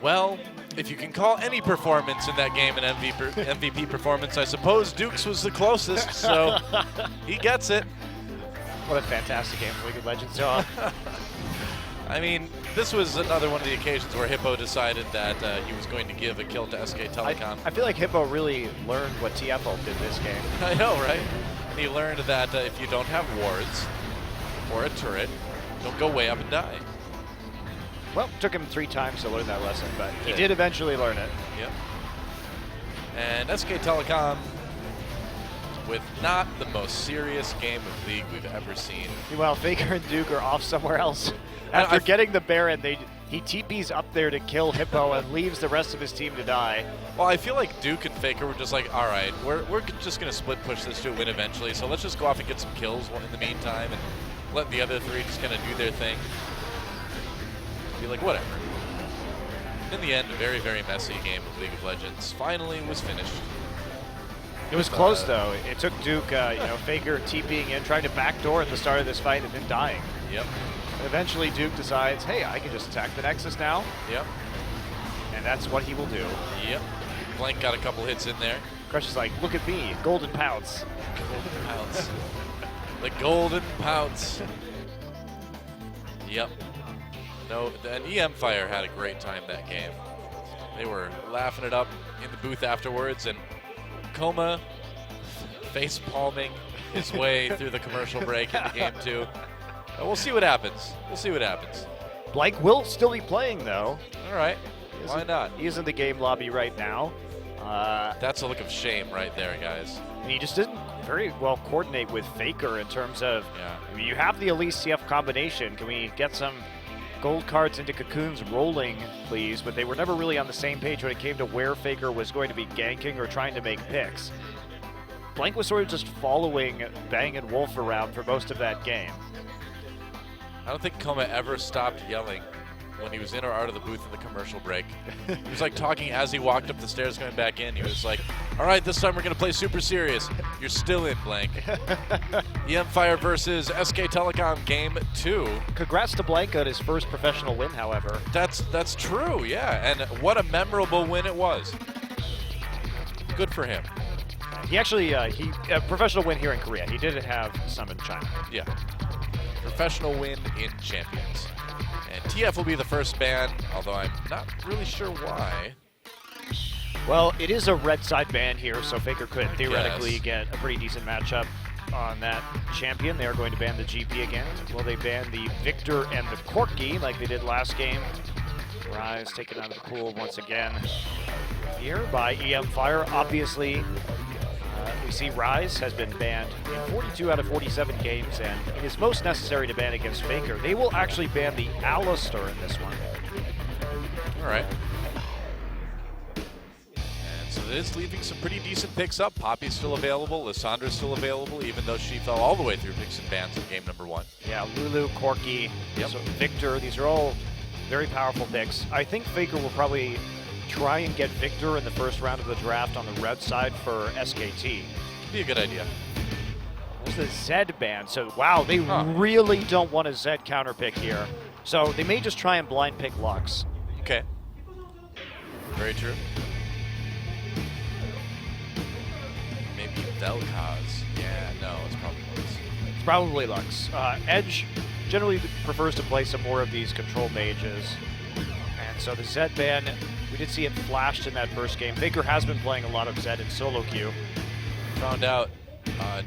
Well, if you can call any performance in that game an MVP performance, I suppose Duke's was the closest, so he gets it. What a fantastic game for League of Legends. I mean, this was another one of the occasions where Hippo decided that he was going to give a kill to SK Telecom. I feel like Hippo really learned what TFL did this game. I know, right? And he learned that if you don't have wards or a turret, don't go way up and die. Well, it took him 3 times to learn that lesson, but he did eventually learn it. Yep. And SK Telecom, with not the most serious game of League we've ever seen. Meanwhile, Faker and Duke are off somewhere else. After getting the Baron, he TP's up there to kill Hippo and leaves the rest of his team to die. Well, I feel like Duke and Faker were just like, all right, we're just going to split push this to a win eventually, so let's just go off and get some kills in the meantime and let the other 3 just kind of do their thing. Be like, whatever. In the end, a very, very messy game of League of Legends finally was finished. It was close, though. It took Duke, Faker TPing in, trying to backdoor at the start of this fight and then dying. Yep. And eventually, Duke decides, hey, I can just attack the Nexus now. Yep. And that's what he will do. Yep. Blank got a couple hits in there. Crush is like, look at me, golden pouts. Golden pouts. The golden pouts. Yep. No, and e-mFire had a great time that game. They were laughing it up in the booth afterwards, and Coma face palming his way through the commercial break into game 2. We'll see what happens. We'll see what happens. Blank will still be playing, though. All right. Why not? He is in the game lobby right now. That's a look of shame right there, guys. And he just didn't very well coordinate with Faker in terms of, I mean, you have the Elise CF combination. Can we get some gold cards into Cocoons rolling, please? But they were never really on the same page when it came to where Faker was going to be ganking or trying to make picks. Blank was sort of just following Bang and Wolf around for most of that game. I don't think Coma ever stopped yelling when he was in or out of the booth in the commercial break. He was like talking as he walked up the stairs going back in. He was like, all right, this time we're going to play super serious. You're still in, Blank. e-mFire versus SK Telecom game 2. Congrats to Blank on his first professional win, however. That's true, yeah. And what a memorable win it was. Good for him. He actually, a professional win here in Korea. He didn't have some in China. Yeah. Professional win in Champions. And TF will be the first ban, although I'm not really sure why. Well, it is a red side ban here, so Faker could theoretically get a pretty decent matchup on that champion. They are going to ban the GP again. Will they ban the Victor and the Corki like they did last game? Rise taken out of the pool once again here by e-mFire. Obviously, we see Rise has been banned in 42 out of 47 games, and it is most necessary to ban against Faker. They will actually ban the Alistar in this one. All right. And so it is leaving some pretty decent picks up. Poppy's still available. Lissandra's still available, even though she fell all the way through picks and bans in game number 1. Yeah, Lulu, Corki, so Victor, these are all very powerful picks. I think Faker will probably try and get Victor in the first round of the draft on the red side for SKT. Be a good idea. There's the Zed ban, so wow, they really don't want a Zed counter pick here. So they may just try and blind pick Lux. Okay. Very true. Maybe Vel'Koz. Yeah, no, it's probably Lux. It's probably Lux. Edge generally prefers to play some more of these control mages. And so the Zed ban, we did see it flashed in that first game. Faker has been playing a lot of Zed in solo queue. Found out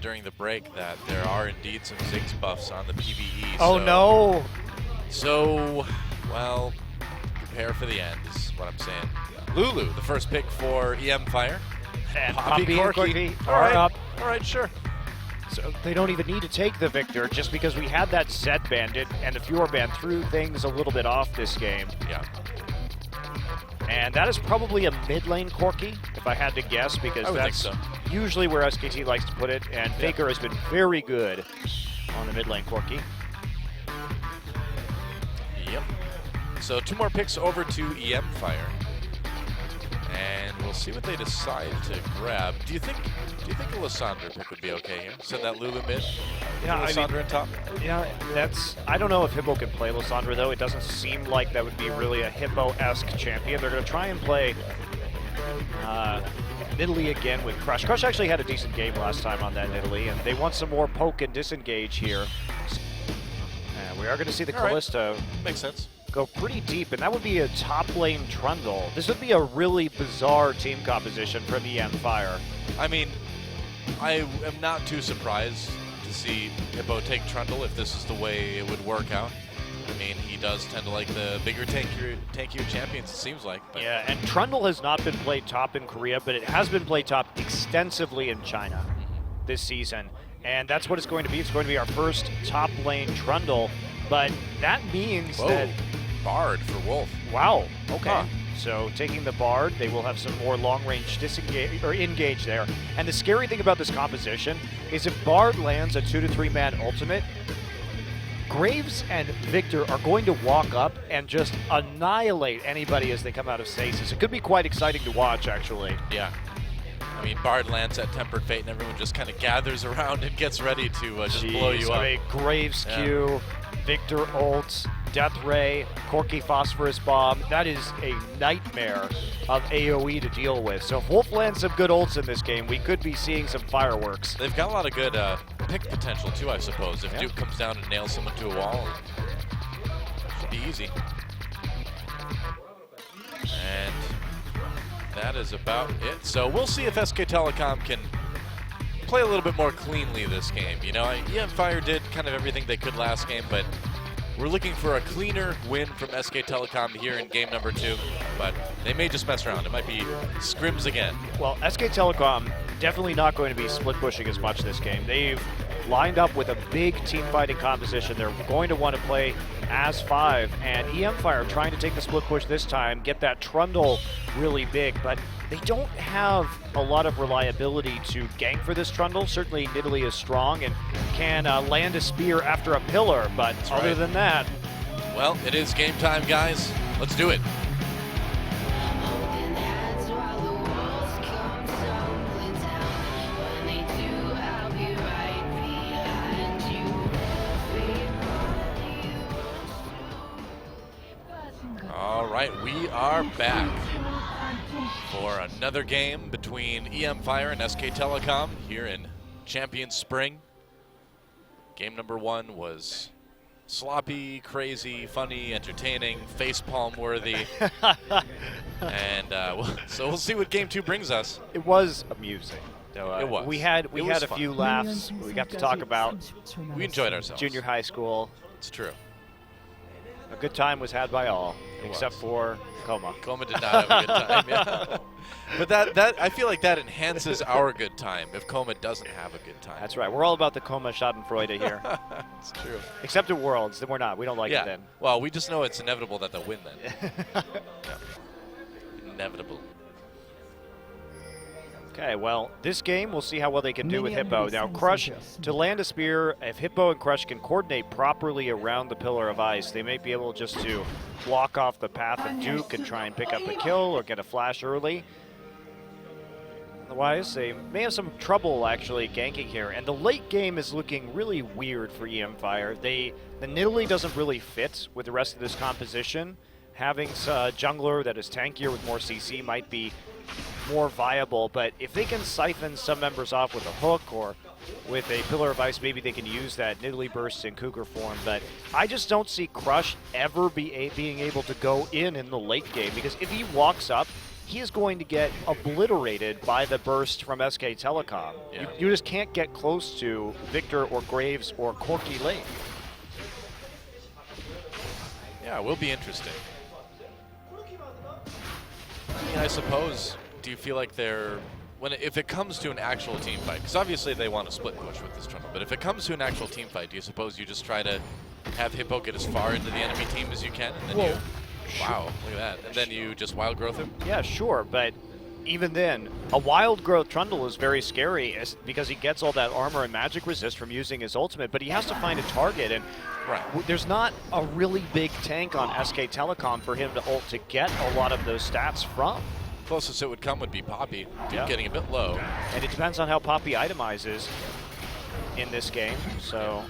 during the break that there are indeed some Ziggs buffs on the PvE. Oh no! So, well, prepare for the end is what I'm saying. Lulu, the first pick for e-mFire. And Poppy and Corki are up. All right, sure. So they don't even need to take the Victor, just because we had that Zed bandit and the Fjord ban threw things a little bit off this game. Yeah. And that is probably a mid lane Corki, if I had to guess, because that's usually where SKT likes to put it, and Faker has been very good on the mid lane Corki. Yep. So 2 more picks over to e-mFire. And we'll see what they decide to grab. Do you think a Lysandre pick would be okay here? Send that Lulu mid? Yeah, Lysandre in top? Yeah, I don't know if Hippo can play Lysandre, though. It doesn't seem like that would be really a Hippo-esque champion. They're going to try and play Nidalee again with Crush. Crush actually had a decent game last time on that Nidalee, and they want some more poke and disengage here. And we are going to see the Kallisto Makes sense. go pretty deep, and that would be a top lane Trundle. This would be a really bizarre team composition from eMFire. I mean, I am not too surprised to see Hippo take Trundle if this is the way it would work out. I mean, he does tend to like the bigger, tankier champions, it seems like. But. Yeah, and Trundle has not been played top in Korea, but it has been played top extensively in China this season. And that's what it's going to be. It's going to be our first top lane Trundle, but that means that... Bard for Wolf. Wow, okay. Huh. So taking the Bard, they will have some more long-range disengage or engage there. And the scary thing about this composition is if Bard lands a 2 to 3 man ultimate, Graves and Victor are going to walk up and just annihilate anybody as they come out of stasis. It could be quite exciting to watch, actually. Yeah. I mean, Bard lands at Tempered Fate and everyone just kind of gathers around and gets ready to just blow you up. Graves Q, Victor ults, Death Ray, Corky Phosphorus Bomb. That is a nightmare of AoE to deal with. So if Wolf lands some good ults in this game, we could be seeing some fireworks. They've got a lot of good pick potential too, I suppose. If Duke comes down and nails someone to a wall, it should be easy. And that is about it. So we'll see if SK Telecom can play a little bit more cleanly this game. You know, eMFire did kind of everything they could last game, but we're looking for a cleaner win from SK Telecom here in game number 2, but they may just mess around. It might be scrims again. Well, SK Telecom definitely not going to be split pushing as much this game. They've lined up with a big team fighting composition. They're going to want to play as 5, and eMFire trying to take the split push this time, get that Trundle really big, but they don't have a lot of reliability to gank for this Trundle. Certainly Nidalee is strong and can land a spear after a pillar, but other than that... Well, it is game time, guys. Let's do it. All right, we are back for another game between eMFire and SK Telecom here in Champion Spring. Game number 1 was sloppy, crazy, funny, entertaining, facepalm worthy. And so we'll see what game 2 brings us. It was amusing. So, it was. We had a fun. few laughs. We got to talk about We enjoyed ourselves. junior high school. It's true. A good time was had by all, except for Coma. Coma did not have a good time. Yeah. But that I feel like that enhances our good time if Coma doesn't have a good time. That's right. We're all about the Coma Schadenfreude here. It's true. Except at Worlds, then we're not. We don't like it then. Well, we just know it's inevitable that they'll win then. Yeah. Inevitable. Okay, well, this game, we'll see how well they can do with Hippo. Now, Crush, to land a spear, if Hippo and Crush can coordinate properly around the Pillar of Ice, they may be able just to block off the path of Duke and try and pick up a kill or get a flash early. Otherwise, they may have some trouble actually ganking here. And the late game is looking really weird for eMFire. The Nidalee doesn't really fit with the rest of this composition. Having a jungler that is tankier with more CC might be more viable, but if they can siphon some members off with a hook or with a Pillar of Ice, maybe they can use that Nidalee burst in Cougar form. But I just don't see Crush ever being able to go in the late game, because if he walks up, he is going to get obliterated by the burst from SK Telecom. Yeah. You just can't get close to Victor or Graves or Corky late. Yeah, it will be interesting. I mean, I suppose, do you feel like if it comes to an actual team fight, because obviously they want to split push with this Trundle, but if it comes to an actual team fight, do you suppose you just try to have Hippo get as far into the enemy team as you can, and then wow, look at that, and then you just wild growth him? Yeah, sure, but even then, a wild growth Trundle is very scary because he gets all that armor and magic resist from using his ultimate, but he has to find a target, and there's not a really big tank on SK Telecom for him to ult to get a lot of those stats from. Closest it would come would be Poppy. Duke Yeah. getting a bit low. And it depends on how Poppy itemizes in this game. So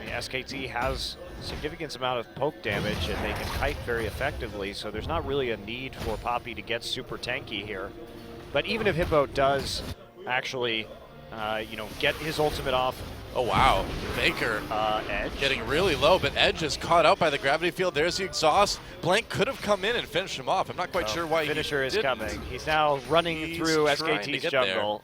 I mean, SKT has significant amount of poke damage, and they can kite very effectively, so there's not really a need for Poppy to get super tanky here. But even if Hippo does actually, get his ultimate off, Oh, wow. Faker Edge getting really low, but Edge is caught out by the gravity field. There's the exhaust. Blank could have come in and finished him off. I'm not quite sure why finisher he is didn't. coming. He's now running through He's trying to SKT's get jungle.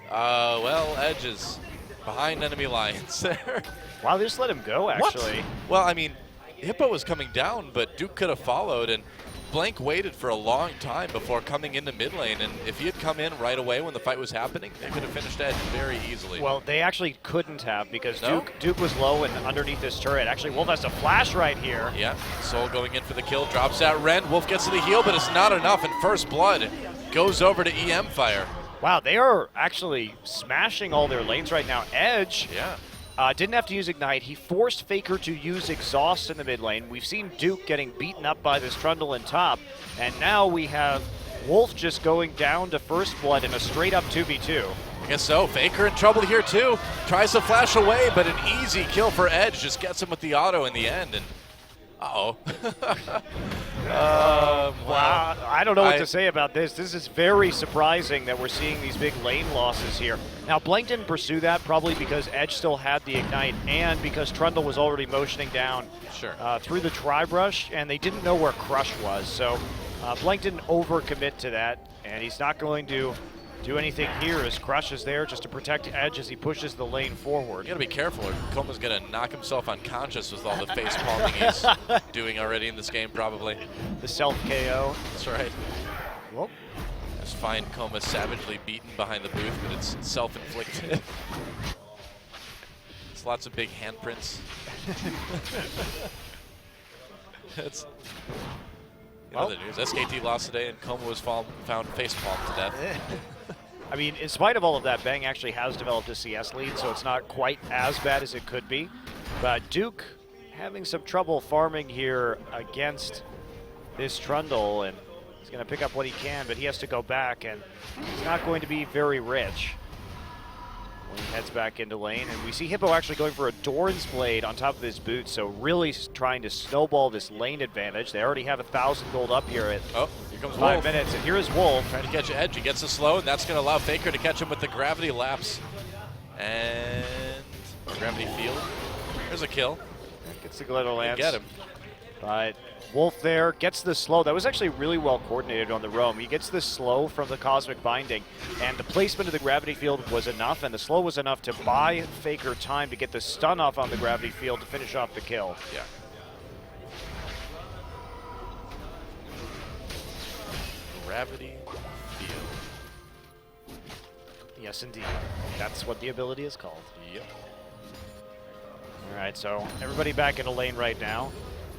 Well, Edge is behind enemy lines there. Wow, they just let him go, actually. Well, I mean, Hippo was coming down, but Duke could have followed, and Blank waited for a long time before coming into mid lane, and if he had come in right away when the fight was happening, they could have finished Edge very easily. Well, they actually couldn't have, because No? Duke was low and underneath this turret. Actually, Wolf has a flash right here. Yeah, Soul going in for the kill, drops that Ren. Wolf gets to the heal, but it's not enough, and First Blood goes over to eMFire. Wow, they are actually smashing all their lanes right now. Edge didn't have to use Ignite. He forced Faker to use Exhaust in the mid lane. We've seen Duke getting beaten up by this Trundle in top, and now we have Wolf just going down to First Blood in a straight-up 2v2. I guess so. Faker in trouble here, too. Tries to flash away, but an easy kill for Edge. Just gets him with the auto in the end, and uh-oh. Wow, I don't know what to say about this. This is very surprising that we're seeing these big lane losses here. Now, Blank didn't pursue that, probably because Edge still had the Ignite and because Trundle was already motioning down through the Tri-Brush, and they didn't know where Crush was. So Blank didn't overcommit to that, and he's not going to do anything here as Crush is there just to protect Edge as he pushes the lane forward. You gotta be careful, or Koma's gonna knock himself unconscious with all the face palming he's doing already in this game, probably. The self-KO. That's right. Well, Just find Koma savagely beaten behind the booth, but it's self-inflicted. It's lots of big handprints. It's other news. SKT lost today, and Koma was found face palmed to death. I mean, in spite of all of that, Bang actually has developed a CS lead, so it's not quite as bad as it could be. But Duke having some trouble farming here against this Trundle, and he's going to pick up what he can, but he has to go back, and he's not going to be very rich when he heads back into lane. And we see Hippo actually going for a Doran's Blade on top of his boot, so really trying to snowball this lane advantage. They already have 1,000 gold up here at here comes 5 Wolf. minutes, and here is Wolf. Trying to catch Edge. He gets the slow, and that's going to allow Faker to catch him with the gravity lapse. And gravity field. There's a kill. Gets the Glitter Lance. Get him. But Wolf there gets the slow. That was actually really well coordinated on the roam. He gets the slow from the Cosmic Binding, and the placement of the gravity field was enough, and the slow was enough to buy Faker time to get the stun off on the gravity field to finish off the kill. Yeah. Gravity field. Yes, indeed. That's what the ability is called. Yep. All right, so everybody back in a lane right now.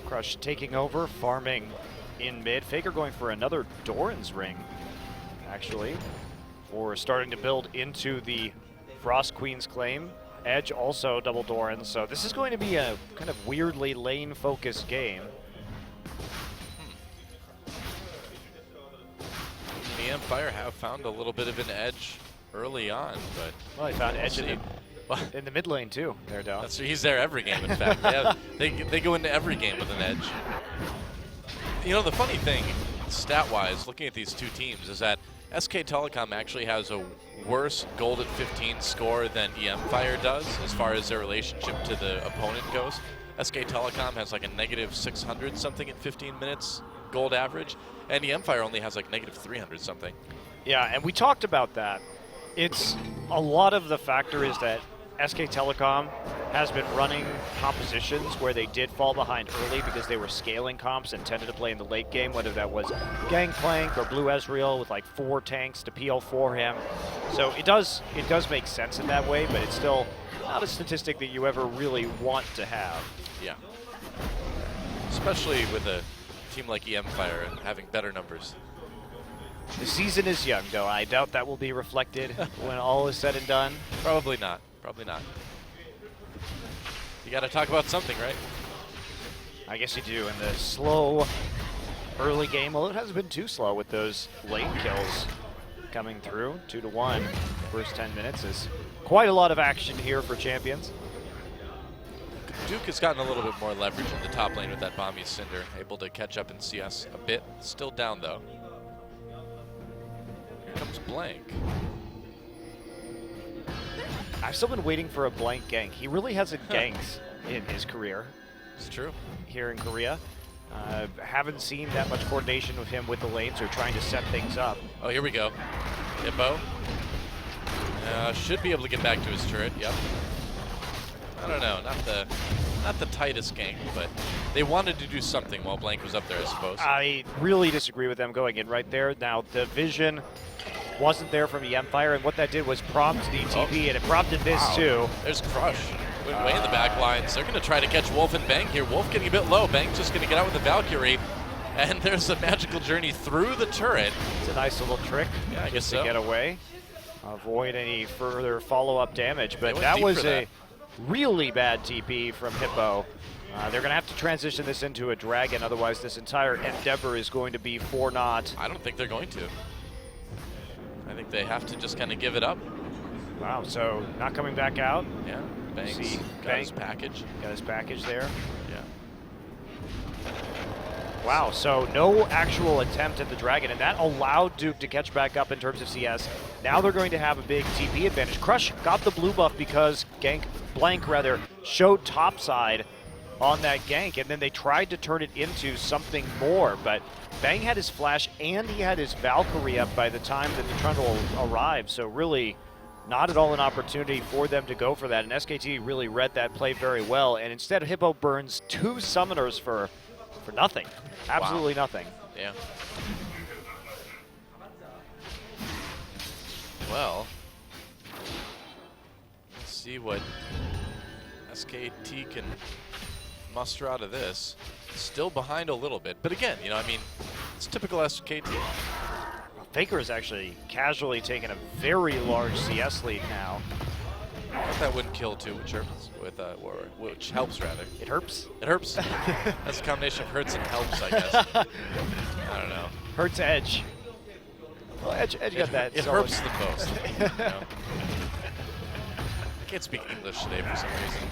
Crush taking over, farming in mid. Faker going for another Doran's Ring, actually, for starting to build into the Frost Queen's claim. Edge also double Doran, so this is going to be a kind of weirdly lane-focused game. The eMFire have found a little bit of an edge early on, but Well, they found Edge in the mid lane too. There, Dal. he's there every game, in fact. They go into every game with an edge. You know, the funny thing, stat-wise, looking at these two teams, is that SK Telecom actually has a worse gold at 15 score than eMFire does as far as their relationship to the opponent goes. SK Telecom has like a negative 600 something at 15 minutes gold average, and eMFire only has like negative 300 something. Yeah, and we talked about that. It's a lot of the factor is that SK Telecom has been running compositions where they did fall behind early because they were scaling comps and tended to play in the late game, whether that was Gangplank or Blue Ezreal with like 4 tanks to PL for him. So it does make sense in that way, but it's still not a statistic that you ever really want to have. Yeah. Especially with a team like eMFire and having better numbers. The season is young, though. I doubt that will be reflected when all is said and done. Probably not. Probably not. You got to talk about something, right? I guess you do. And the slow early game. Well, it hasn't been too slow with those lane kills coming through. 2-1. First 10 minutes is quite a lot of action here for Champions. Duke has gotten a little bit more leverage in the top lane with that Bomby Cinder, able to catch up in CS a bit. Still down though. Here comes Blank. I've still been waiting for a Blank gank. He really hasn't ganked in his career. It's true. Here in Korea. Haven't seen that much coordination with him with the lanes or trying to set things up. Oh, here we go. Hippo. Should be able to get back to his turret. Yep. I don't know, not the tightest gank, but they wanted to do something while Blank was up there, I suppose. I really disagree with them going in right there. Now, the vision wasn't there from e-mFire, and what that did was prompt the TP, and it prompted this too. There's Crush. Went way in the back lines. They're going to try to catch Wolf and Bang here. Wolf getting a bit low. Bang's just going to get out with the Valkyrie, and there's a magical journey through the turret. It's a nice little trick. Yeah, I guess to so. Get away, avoid any further follow-up damage, but that was a really bad TP from Hippo. They're going to have to transition this into a dragon, otherwise this entire endeavor is going to be for naught. I don't think they're going to. I think they have to just kind of give it up. Wow, so not coming back out. Yeah, Bang's got his package. Got his package there. Yeah. Wow, so no actual attempt at the dragon, and that allowed Duke to catch back up in terms of CS. Now they're going to have a big TP advantage. Crush got the blue buff because Blank showed topside on that gank, and then they tried to turn it into something more, but Bang had his flash and he had his Valkyrie up by the time that the Trundle arrived, so really not at all an opportunity for them to go for that, and SKT really read that play very well, and instead Hippo burns 2 summoners for nothing. Absolutely nothing. Yeah. Well, let's see what SKT can muster out of this. Still behind a little bit, but again, you know, I mean, it's typical SKT. Faker is actually casually taking a very large CS lead now. I thought that wouldn't kill too, which hurts, which helps rather. It hurts? It hurts. That's a combination of hurts and helps, I guess. I don't know. Hurts Edge. Well, Edge got that. It hurts the most. You know? I can't speak English today for some reason.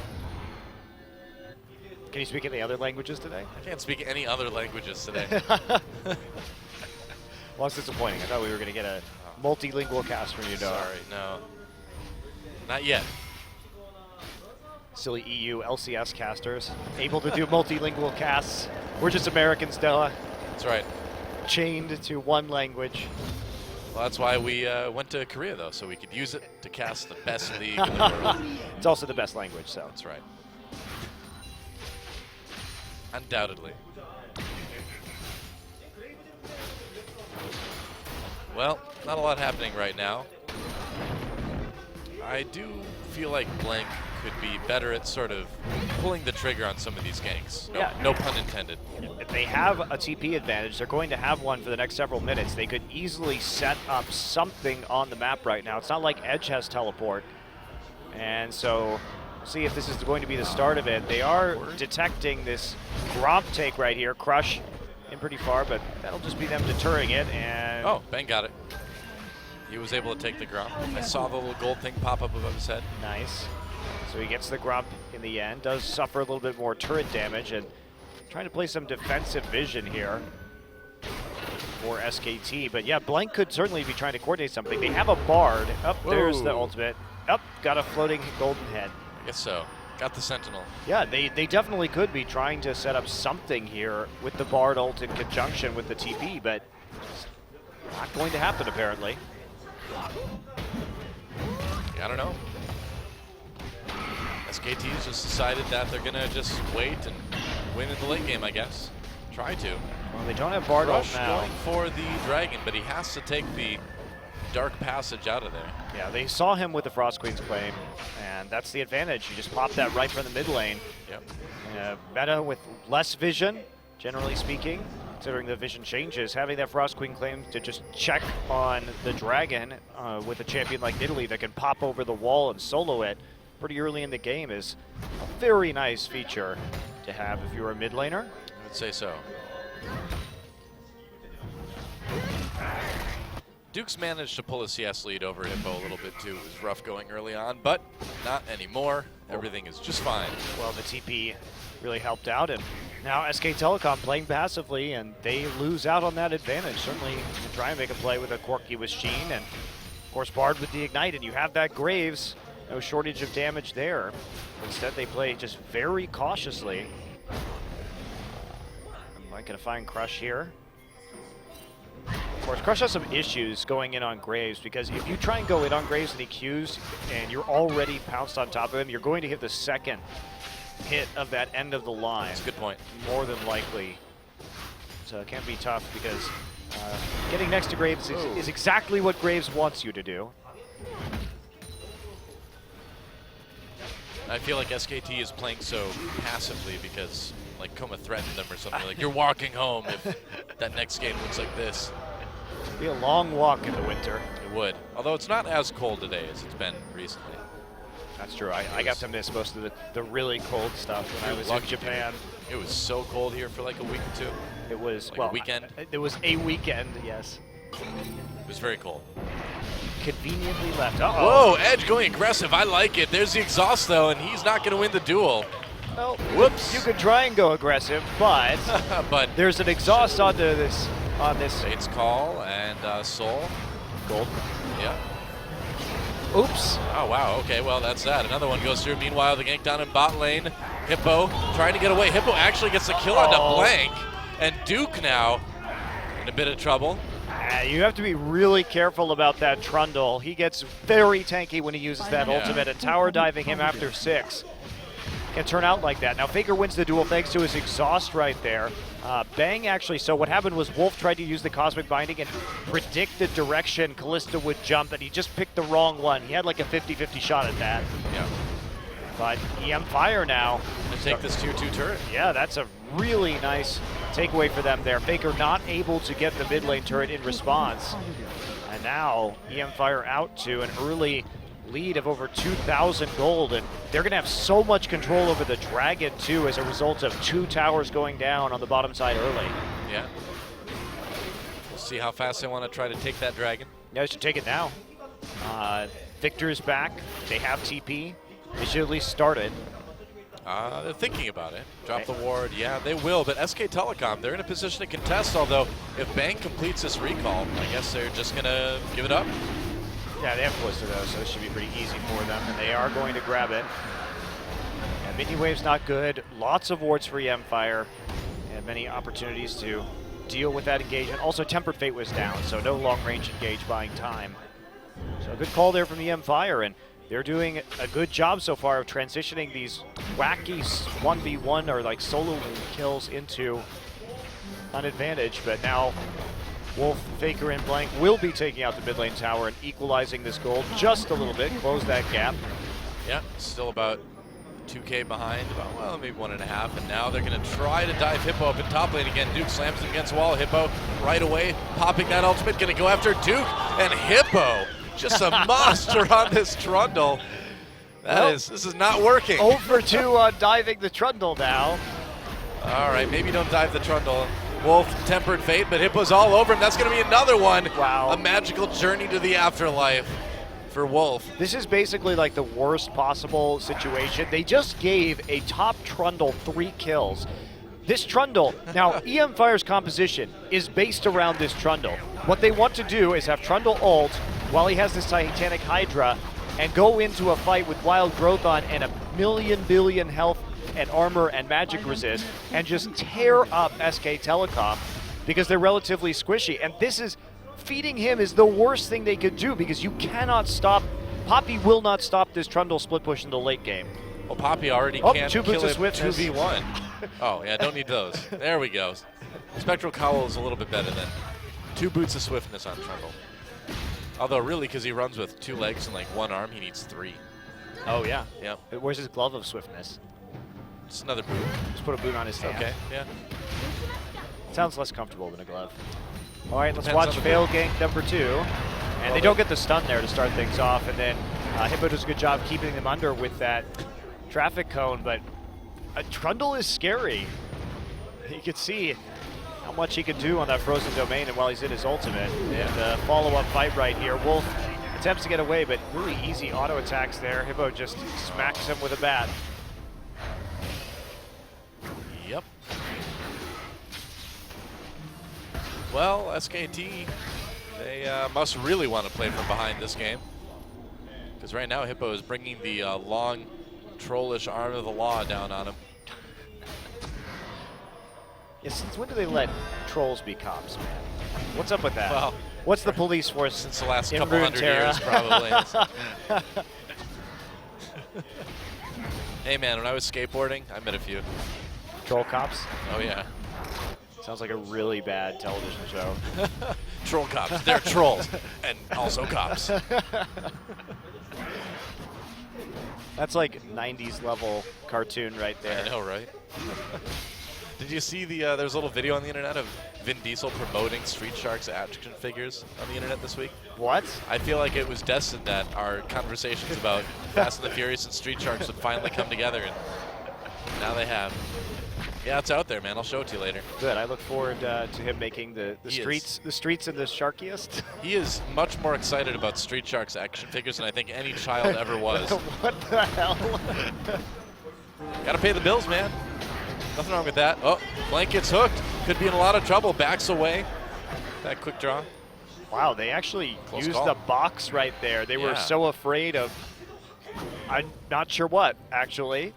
Can you speak any other languages today? I can't speak any other languages today. Well, it's disappointing. I thought we were going to get a multilingual cast from you, dog. Sorry, no. Not yet. Silly EU LCS casters, able to do multilingual casts. We're just Americans, Della. That's right. Chained to one language. Well, that's why we went to Korea, though, so we could use it to cast the best league in the world. It's also the best language, so. That's right. Undoubtedly. Well, not a lot happening right now. I do feel like Blank could be better at sort of pulling the trigger on some of these ganks. No, yeah. No pun intended. If they have a TP advantage, they're going to have one for the next several minutes. They could easily set up something on the map right now. It's not like Edge has teleport. And so, see if this is going to be the start of it. They are detecting this Gromp take right here. Crush in pretty far, but that'll just be them deterring it. And oh, Bang got it. He was able to take the Gromp. I saw the little gold thing pop up above his head. Nice. So he gets the Gromp in the end, does suffer a little bit more turret damage, and trying to play some defensive vision here for SKT. But yeah, Blank could certainly be trying to coordinate something. They have a Bard. Up there's the ultimate. Up, got a floating golden head. I guess so. Got the Sentinel. Yeah, they definitely could be trying to set up something here with the Bard ult in conjunction with the TP, but it's not going to happen apparently. I don't know. SKT's just decided that they're gonna just wait and win in the late game, I guess. Try to. Well, they don't have Bard ult now. Going for the dragon, but he has to take the Dark Passage out of there. Yeah, they saw him with the Frost Queen's Claim, and that's the advantage. You just pop that right from the mid lane. Yep. Meta with less vision, generally speaking, considering the vision changes, having that Frost Queen Claim to just check on the dragon with a champion like Italy that can pop over the wall and solo it pretty early in the game is a very nice feature to have if you're a mid laner. I would say so. Duke's managed to pull a CS lead over Hippo a little bit too. It was rough going early on, but not anymore. Everything is just fine. Well, the TP really helped out, and now SK Telecom playing passively, and they lose out on that advantage. Certainly can try and make a play with a Corky with Sheen, and of course Bard with the Ignite, and you have that Graves. No shortage of damage there. Instead, they play just very cautiously. Am I going to find Crush here? Of course, Crush has some issues going in on Graves, because if you try and go in on Graves and he Qs and you're already pounced on top of him, you're going to hit the second hit of that end of the line. That's a good point. More than likely. So it can be tough, because getting next to Graves is exactly what Graves wants you to do. I feel like SKT is playing so passively because like Koma threatened them or something. Like, you're walking home if that next game looks like this. It'll be a long walk in the winter. It would. Although it's not as cold today as it's been recently. That's true. I got to miss most of the really cold stuff when I was in Japan. It was so cold here for like a week or two. It was, like well, a weekend. It was a weekend, yes. It was very cold. Conveniently left. Uh-oh. Whoa, Edge going aggressive. I like it. There's the exhaust though, and he's not going to win the duel. Well, whoops. You could try and go aggressive, but, but there's an exhaust onto this. Fate's Call and Soul. Gold. Yeah. Oops. Oh, wow. Okay, well, that's that. Another one goes through. Meanwhile, the gank down in bot lane. Hippo trying to get away. Hippo actually gets the kill onto Blank. And Duke now in a bit of trouble. You have to be really careful about that Trundle. He gets very tanky when he uses that ultimate, and tower diving him after 6 can turn out like that. Now Faker wins the duel thanks to his exhaust right there. Bang actually, so what happened was Wolf tried to use the Cosmic Binding and predict the direction Kalista would jump, and he just picked the wrong one. He had like a 50-50 shot at that. Yeah. But eMFire now. Gonna take this tier 2 turret. Yeah, that's a really nice takeaway for them there. Faker not able to get the mid lane turret in response. And now eMFire out to an early lead of over 2,000 gold, and they're going to have so much control over the Dragon too as a result of 2 towers going down on the bottom side early. Yeah. We'll see how fast they want to try to take that Dragon. Yeah, they should take it now. Victor is back. They have TP. They should at least start it. They're thinking about it. Drop the ward. Yeah, they will, but SK Telecom, they're in a position to contest, although if Bang completes this recall, I guess they're just going to give it up. Yeah, they have Blister though, so it should be pretty easy for them, and they are going to grab it. And Mini Wave's not good. Lots of wards for eMFire, and many opportunities to deal with that engagement. Also, Tempered Fate was down, so no long-range engage buying time. So a good call there from eMFire, and they're doing a good job so far of transitioning these wacky 1v1 or like solo kills into an advantage, but now Wolf, Faker, and Blank will be taking out the mid lane tower and equalizing this gold just a little bit, close that gap. Yeah, still about 2K behind, about, well, maybe 1.5, and now they're going to try to dive Hippo up in top lane again. Duke slams him against the wall. Hippo right away, popping that ultimate, going to go after Duke, and Hippo, just a monster on this Trundle. This is not working. Over to diving the Trundle now. All right, maybe don't dive the Trundle. Wolf, Tempered Fate, but Hippo's all over him. That's going to be another one. Wow. A magical journey to the afterlife for Wolf. This is basically like the worst possible situation. They just gave a top Trundle 3 kills. This Trundle, now eMFire's composition is based around this Trundle. What they want to do is have Trundle ult while he has this Titanic Hydra and go into a fight with Wild Growth on and a billion health and armor and magic resist and just tear up SK Telecom because they're relatively squishy. And this is, feeding him is the worst thing they could do because you cannot stop, Poppy will not stop this Trundle split push in the late game. Well, Poppy already can't two kill boots of him swiftness. 2v1. Oh, yeah, don't need those. There we go. Spectral Cowl is a little bit better than 2 boots of swiftness on Trundle. Although really, because he runs with 2 legs and like 1 arm, he needs 3. Oh yeah. Yep. Where's his glove of swiftness? Just another boot. Just put a boot on his hand. Okay, yeah. Sounds less comfortable than a glove. All right, let's Depends watch on the fail boot. gank number 2. And they don't get the stun there to start things off. And then Hippo does a good job keeping them under with that traffic cone. But a Trundle is scary. You can see how much he can do on that frozen domain and while he's in his ultimate. And follow-up fight right here. Wolf attempts to get away, but really easy auto attacks there. Hippo just smacks him with a bat. Yep. Well, SKT, they must really want to play from behind this game. Because right now, Hippo is bringing the long, trollish arm of the law down on him. Yeah, since when do they let trolls be cops, man? What's up with that? Well, what's the police force since the last in couple hundred years, probably. Hey, man, when I was skateboarding, I met a few. Troll cops? Oh, yeah. Sounds like a really bad television show. Troll cops. They're trolls. And also cops. That's like 90s level cartoon right there. I know, right? Did you see there's a little video on the internet of Vin Diesel promoting Street Sharks action figures on the internet this week? What? I feel like it was destined that our conversations about Fast and the Furious and Street Sharks would finally come together, and now they have. Yeah, it's out there, man. I'll show it to you later. Good. I look forward to him making the streets and the sharkiest. He is much more excited about Street Sharks action figures than I think any child ever was. What the hell? Gotta pay the bills, man. Nothing wrong with that. Oh, Blank gets hooked. Could be in a lot of trouble. Backs away. That quick draw. Wow, they actually Close used call. the box right there. They were so afraid of, I'm not sure what, actually.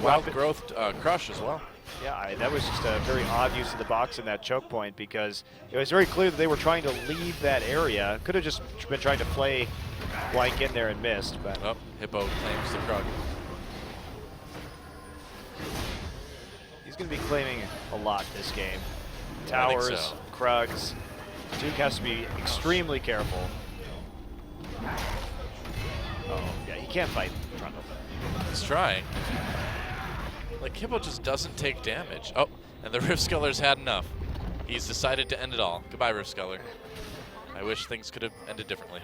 Wild growth crush as well. Yeah, that was just a very odd use of the box in that choke point because it was very clear that they were trying to leave that area. Could have just been trying to play Blank in there and missed. But Oh, Hippo claims the Krug. he's going to be claiming a lot this game. I think Towers, so. Krugs. Duke has to be extremely careful. Oh, yeah, he can't fight Trundle. He's trying. Like, Hippo just doesn't take damage. Oh, and the Rift Sculler's had enough. He's decided to end it all. Goodbye, Rift Sculler. I wish things could have ended differently.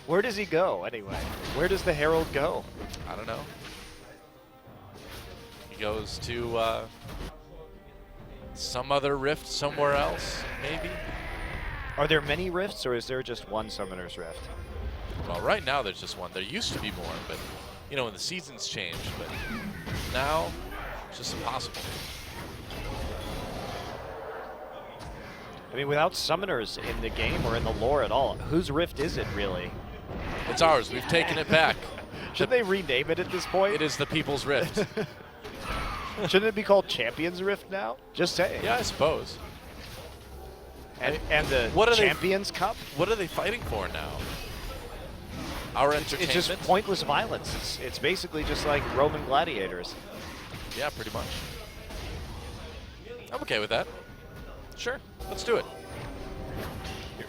Where does he go, anyway? Where does the Herald go? I don't know. He goes to some other Rift somewhere else, maybe? Are there many rifts, or is there just one Summoner's Rift? Well, right now there's just one. There used to be more, but, you know, when the seasons change. But now, it's just impossible. I mean, without Summoners in the game or in the lore at all, whose Rift is it, really? It's ours. We've taken it back. Should they rename it at this point? It is the People's Rift. Shouldn't it be called Champions Rift now? Just saying. Yeah, I suppose. And the What are they- Champions Cup? What are they fighting for now? Our entertainment? It's just pointless violence. It's basically just like Roman gladiators. Yeah, pretty much. I'm okay with that. Sure, let's do it.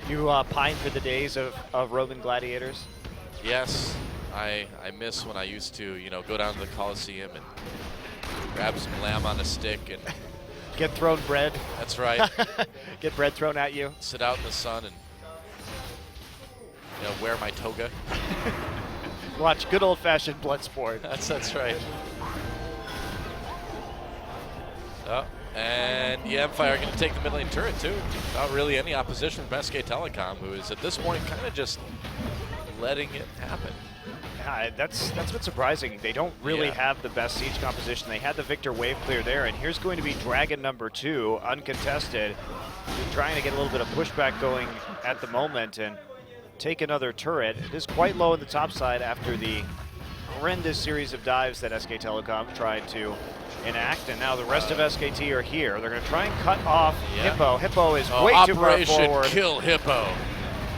You pine for the days of Roman gladiators? Yes, I miss when I used to, you know, go down to the Coliseum and grab some lamb on a stick and Get thrown bread. that's right. Get bread thrown at you. Sit out in the sun and, you know, wear my toga. Watch good old-fashioned blood sport. That's right. Oh, and eMFire going to take the mid lane turret too. Not really any opposition from SK Telecom, who is at this point kind of just letting it happen. Yeah, that's what's surprising. They don't really have the best siege composition. They had the Victor wave clear there, and here's going to be Dragon number 2, uncontested. They're trying to get a little bit of pushback going at the moment and take another turret. It is quite low on the top side after the horrendous series of dives that SK Telecom tried to enact, and now the rest of SKT are here. They're going to try and cut off Hippo. Hippo is way too far Operation forward. Kill Hippo.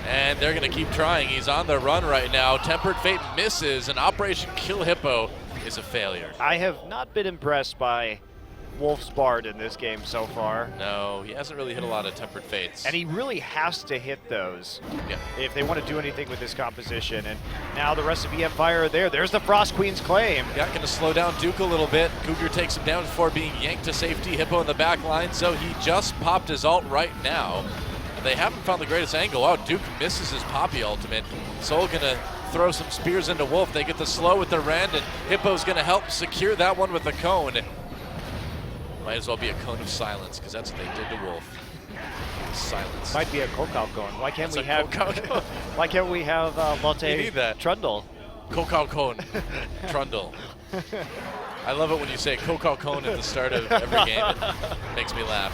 And they're going to keep trying. He's on the run right now. Tempered Fate misses, and Operation Kill Hippo is a failure. I have not been impressed by Wolf's Bard in this game so far. No, he hasn't really hit a lot of Tempered Fates. And he really has to hit those Yeah. if they want to do anything with this composition. And now the rest of eMFire are there. There's the Frost Queen's claim. Yeah, going to slow down Duke a little bit. Cougar takes him down before being yanked to safety. Hippo in the back line, so he just popped his ult right now. They haven't found the greatest angle. Oh, Duke misses his Poppy ultimate. Soul gonna throw some spears into Wolf. They get the slow with the Rend, and Hippo's gonna help secure that one with the cone. Might as well be a cone of silence, because that's what they did to Wolf. Silence. Might be a Kokau cone. Why can't That's we have? Why can't we have Lotte You need that. Trundle? Kokau cone. Trundle. I love it when you say Kokau cone at the start of every game. It makes me laugh.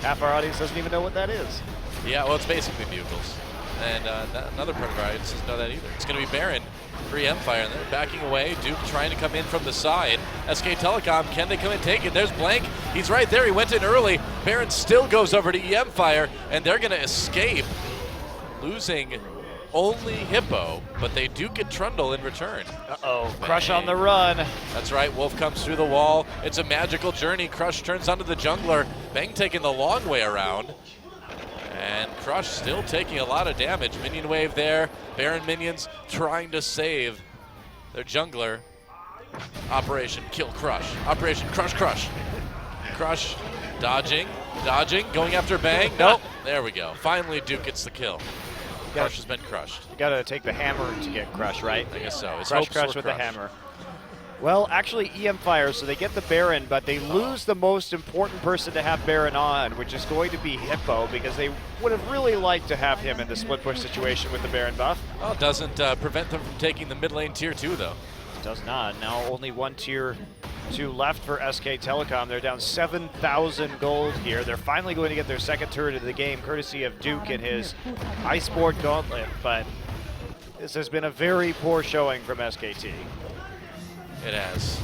Half our audience doesn't even know what that is. Yeah, well, it's basically bugles. And another part of our audience doesn't know that either. It's going to be Baron for eMFire, and they're backing away. Duke trying to come in from the side. SK Telecom, can they come and take it? There's Blank. He's right there. He went in early. Baron still goes over to eMFire, and they're going to escape, losing only Hippo, but they do get Trundle in return. Uh-oh, Crush on the run. That's right, Wolf comes through the wall. It's a magical journey. Crush turns onto the jungler. Bang taking the long way around. And Crush still taking a lot of damage. Minion wave there. Baron minions trying to save their jungler. Operation Kill Crush. Operation Crush Crush. Crush dodging, going after Bang. Nope, there we go. Finally Duke gets the kill. Crush has been crushed. You gotta take the hammer to get Crush, right? I guess so. It's Crush with the hammer. Well, actually, eMFire, so they get the Baron, but they lose the most important person to have Baron on, which is going to be Hippo, because they would have really liked to have him in the split push situation with the Baron buff. Well, it doesn't prevent them from taking the mid lane tier 2, though. It does not. Now only one tier 2 left for SK Telecom. They're down 7,000 gold here. They're finally going to get their second turret of the game, courtesy of Duke and his iSport Gauntlet, but this has been a very poor showing from SKT. It has.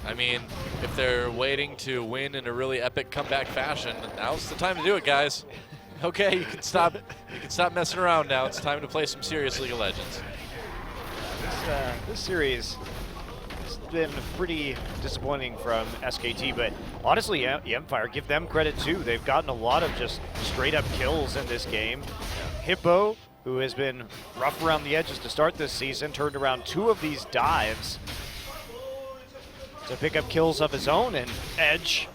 I mean, if they're waiting to win in a really epic comeback fashion, now's the time to do it, guys. Okay, you can stop messing around now. It's time to play some serious League of Legends. This series has been pretty disappointing from SKT, but honestly, eMFire, give them credit too. They've gotten a lot of just straight up kills in this game. Hippo, who has been rough around the edges to start this season, turned around 2 of these dives to pick up kills of his own, and Edge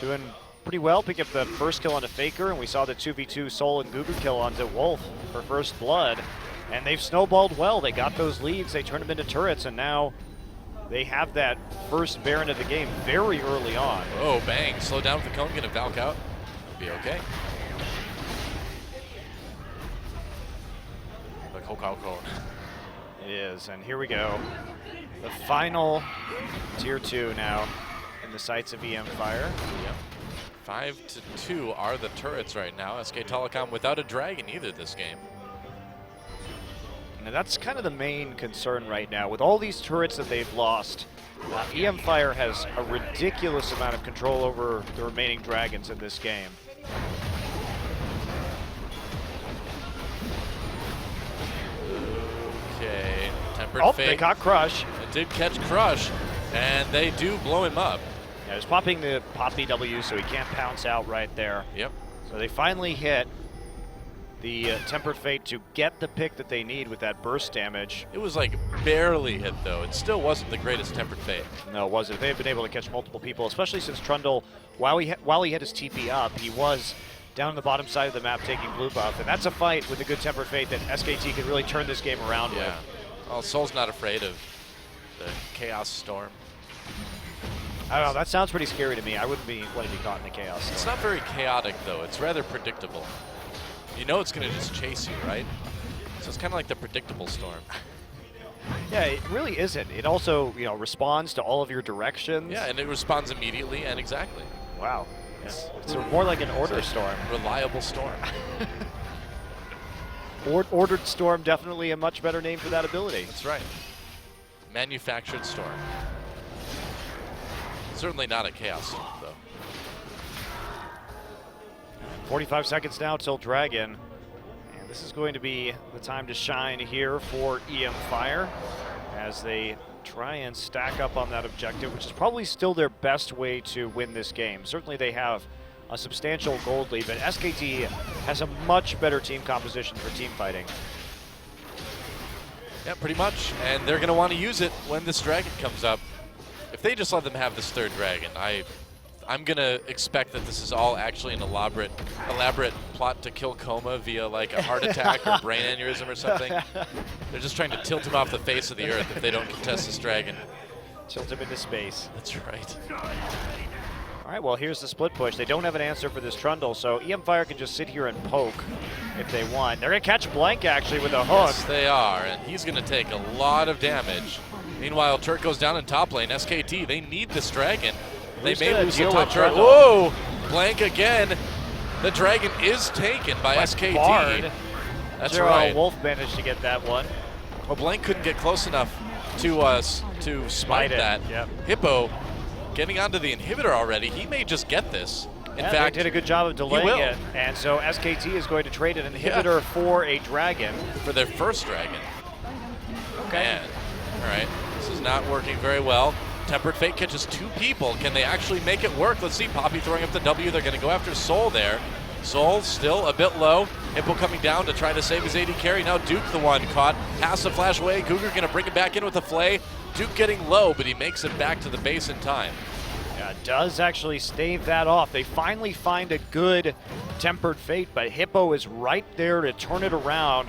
doing pretty well, pick up the first kill onto Faker, and we saw the 2v2 Soul and Gugu kill onto Wolf for first blood, and they've snowballed well. They got those leads, they turned them into turrets, and now they have that first Baron of the game very early on. Oh, Bang, slow down with the cone, gonna Valk out. Be okay. The Kokau cone. It is, and here we go. The final tier 2 now in the sights of eMFire. Yep. 5-2 are the turrets right now. SK Telecom without a dragon either this game. And that's kind of the main concern right now. With all these turrets that they've lost, eMFire has a ridiculous amount of control over the remaining dragons in this game. Okay, tempered Oh, fate. they caught Crush. It did catch Crush, and they do blow him up. Yeah, he's popping the Poppy W, so he can't pounce out right there. Yep. So they finally hit the Tempered Fate to get the pick that they need with that burst damage. It was like barely hit, though. It still wasn't the greatest tempered fate. No, it wasn't. They've been able to catch multiple people, especially since Trundle, while he had his TP up, he was down the bottom side of the map taking blue buff, and that's a fight with a good Tempered Fate that SKT can really turn this game around with. Well, Soul's not afraid of the Chaos Storm. I don't know, that sounds pretty scary to me. I wouldn't want to be caught in the Chaos Storm. It's not very chaotic, though. It's rather predictable. You know it's going to just chase you, right? So it's kind of like the predictable storm. Yeah, it really isn't. It also, responds to all of your directions. Yeah, and it responds immediately and exactly. Wow. It's more like an order storm. Reliable storm. Ordered storm, definitely a much better name for that ability. That's right. Manufactured storm. Certainly not a chaos storm, though. 45 seconds now till Dragon. And this is going to be the time to shine here for eMFire as they try and stack up on that objective, which is probably still their best way to win this game. Certainly they have a substantial gold lead, but SKT has a much better team composition for team fighting. Yeah, pretty much. And they're going to want to use it when this dragon comes up. If they just let them have this third dragon, I'm going to expect that this is all actually an elaborate plot to kill Coma via like a heart attack or brain aneurysm or something. They're just trying to tilt him off the face of the earth if they don't contest this dragon. Tilt him into space. That's right. All right, well, here's the split push. They don't have an answer for this Trundle, so eMFire can just sit here and poke if they want. They're going to catch Blank, actually, with a hook. Yes, they are, and he's going to take a lot of damage. Meanwhile, turret goes down in top lane. SKT, they need this dragon. They may lose the top turret. Whoa! Blank again. The dragon is taken by SKT. Bard. That's Zero right. Wolf managed to get that one. Well, Blank couldn't get close enough to smite that. Yep. Hippo getting onto the inhibitor already. He may just get this. In fact, they did a good job of delaying it. And so SKT is going to trade an inhibitor for a dragon. For their first dragon. Okay. Man. All right. This is not working very well. Tempered Fate catches 2 people. Can they actually make it work? Let's see. Poppy throwing up the W. They're going to go after Soul there. Soul still a bit low. Hippo coming down to try to save his AD carry. Now Duke the one caught. Has to flash away. Cougar going to bring it back in with a flay. Duke getting low, but he makes it back to the base in time. Yeah, does actually stave that off. They finally find a good Tempered Fate, but Hippo is right there to turn it around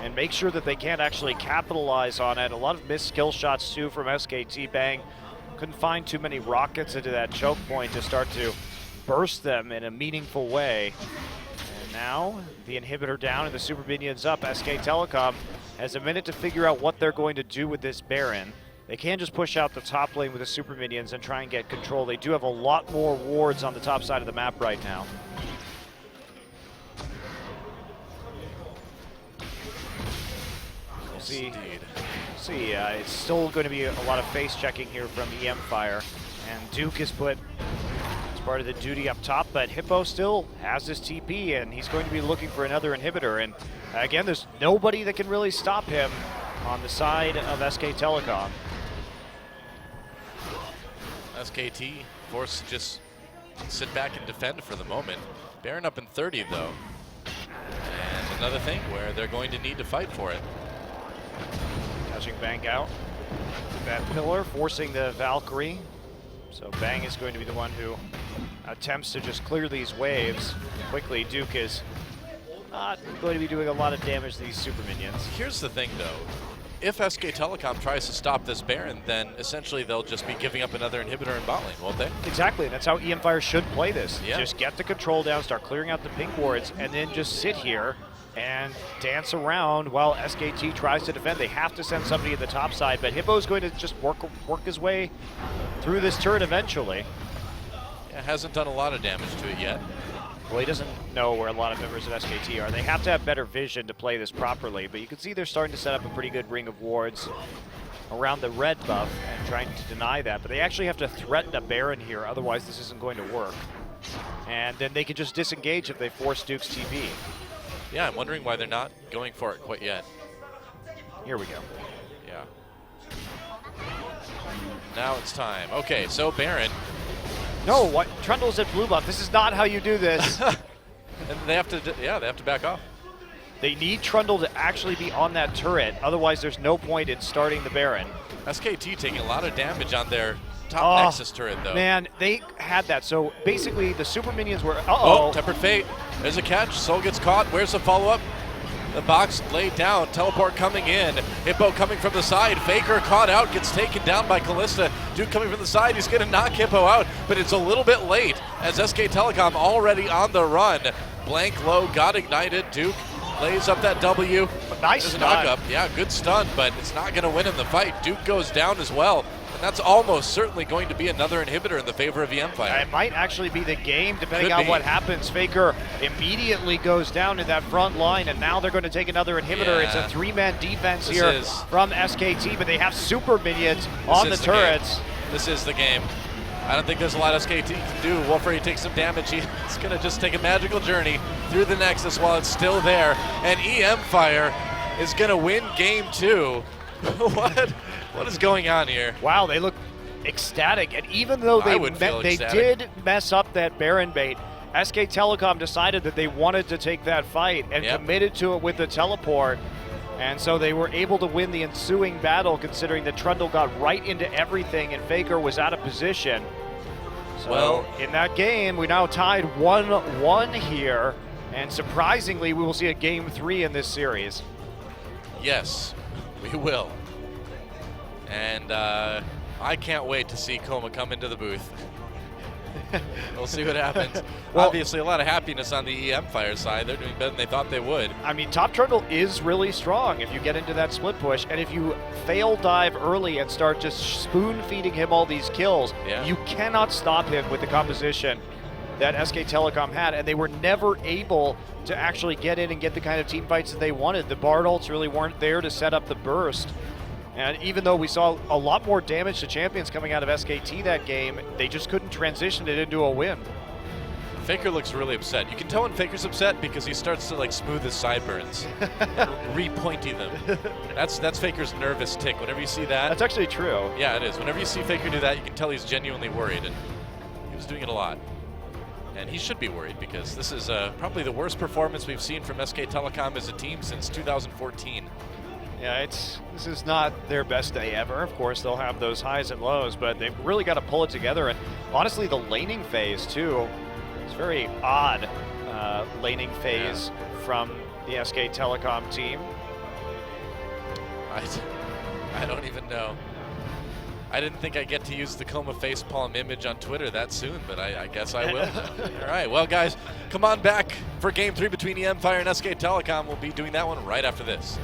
and make sure that they can't actually capitalize on it. A lot of missed skill shots too from SKT. Bang. Couldn't find too many rockets into that choke point to start to burst them in a meaningful way. And now the inhibitor down and the super minions up. SK Telecom has a minute to figure out what they're going to do with this Baron. They can't just push out the top lane with the super minions and try and get control. They do have a lot more wards on the top side of the map right now. We'll see. It's still going to be a lot of face checking here from eMFire, and Duke is put as part of the duty up top, but Hippo still has this TP, and he's going to be looking for another inhibitor. And again, there's nobody that can really stop him on the side of SK Telecom. SKT forced to just sit back and defend for the moment. Baron up in 30 though. And another thing where they're going to need to fight for it. Catching Bang out. That pillar forcing the Valkyrie. So Bang is going to be the one who attempts to just clear these waves quickly. Duke is not going to be doing a lot of damage to these super minions. Here's the thing though. If SK Telecom tries to stop this Baron, then essentially they'll just be giving up another inhibitor in bot lane, won't they? Exactly, that's how eMFire should play this. Yeah. Just get the control down, start clearing out the pink wards, and then just sit here and dance around while SKT tries to defend. They have to send somebody to the top side, but Hippo's going to just work his way through this turret eventually. Yeah, hasn't done a lot of damage to it yet. Well, he doesn't know where a lot of members of SKT are. They have to have better vision to play this properly, but you can see they're starting to set up a pretty good ring of wards around the red buff and trying to deny that, but they actually have to threaten a Baron here, otherwise this isn't going to work. And then they can just disengage if they force Duke's TP. Yeah, I'm wondering why they're not going for it quite yet. Here we go. Yeah. Now it's time. Okay, so Baron. No, what? Trundle's at blue buff. This is not how you do this. And they have to, yeah, they have to back off. They need Trundle to actually be on that turret. Otherwise, there's no point in starting the Baron. SKT taking a lot of damage on their top Nexus turret, though. Man, they had that. So basically, the super minions were. Oh, Tempered Fate. There's a catch. Soul gets caught. Where's the follow-up? The box laid down. Teleport coming in. Hippo coming from the side. Faker caught out. Gets taken down by Callista. Duke coming from the side. He's going to knock Hippo out, but it's a little bit late as SK Telecom already on the run. Blank low. Got ignited. Duke lays up that W. Nice stun. knock Up. Yeah, good stun, but it's not going to win in the fight. Duke goes down as well. And that's almost certainly going to be another inhibitor in the favor of eMFire. It might actually be the game, depending on what happens. Faker immediately goes down in that front line, and now they're going to take another inhibitor. Yeah. It's a three-man defense here from SKT, but they have super minions on the turrets. This is the game. I don't think there's a lot SKT can do. Wolfrey takes some damage. He's going to just take a magical journey through the Nexus while it's still there. And eMFire is going to win game 2. What is going on here? Wow, they look ecstatic. And even though they did mess up that Baron bait, SK Telecom decided that they wanted to take that fight and committed to it with the teleport. And so they were able to win the ensuing battle, considering that Trundle got right into everything and Faker was out of position. So in that game, we now tied 1-1 here. And surprisingly, we will see a game 3 in this series. Yes, we will. And I can't wait to see Coma come into the booth. We'll see what happens. Well, obviously, a lot of happiness on the eMFire side. They're doing better than they thought they would. I mean, Top Turtle is really strong if you get into that split push, and if you fail dive early and start just spoon-feeding him all these kills, you cannot stop him with the composition that SK Telecom had, and they were never able to actually get in and get the kind of team fights that they wanted. The Bard ults really weren't there to set up the burst. And even though we saw a lot more damage to champions coming out of SKT that game, they just couldn't transition it into a win. Faker looks really upset. You can tell when Faker's upset because he starts to like smooth his sideburns and re-pointy them. That's Faker's nervous tick. Whenever you see that. That's actually true. Yeah, it is. Whenever you see Faker do that, you can tell he's genuinely worried, and he was doing it a lot. And he should be worried because this is probably the worst performance we've seen from SK Telecom as a team since 2014. Yeah, this is not their best day ever. Of course, they'll have those highs and lows, but they've really got to pull it together. And honestly, the laning phase, too, is very odd laning phase from the SK Telecom team. I don't even know. I didn't think I'd get to use the Coma facepalm image on Twitter that soon, but I guess I will. All right, well, guys, come on back for Game 3 between eMFire and SK Telecom. We'll be doing that one right after this.